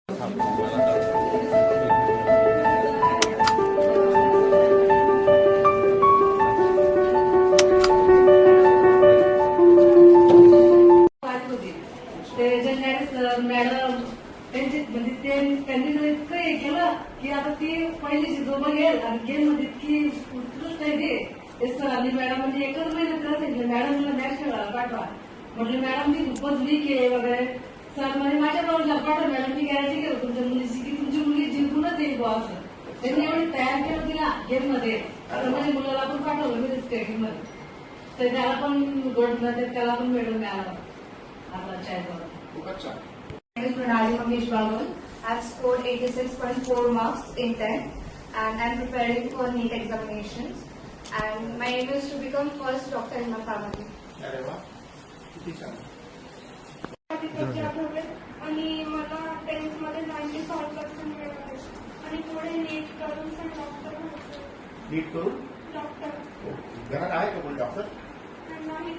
Madam त्यांनी इतकं हे केलं की आता ती पहिली जो बघेल आणि गेम मध्ये इतकी उत्कृष्ट आहे ते सरांनी मॅडम म्हणजे एकच महिन्यात करत सांगितलं मॅडमला मॅच खेळायला पाठवा. म्हटलं मॅडम ती खूपच वीक आहे वगैरे. सर म्हणजे माझ्या बाजूला पाठवा मॅडम मी गॅरंटी केलं तुमच्या मुलीची की तुमची मुलगी जिंकूनच येईल बॉ असं. त्यांनी एवढी तयार केलं तिला गेम मध्ये. आता माझ्या मुलाला पण पाठवलं मी स्केटिंग मध्ये तर त्याला पण गोल्ड मध्ये त्याला पण मेडल मिळालं आपला चायवर. My name is Pranali Mangesh Babu. I've scored 86.4 marks in 10 and I'm preparing for NEET examinations. And my aim is to become first doctor in my family. अरे वा किती छान. आणि मला 10th मध्ये 95% मिळाले आणि पुढे नीट करून पण डॉक्टर व्हायचं. नीट करून डॉक्टर घरात आहे का कोणी डॉक्टर? नाही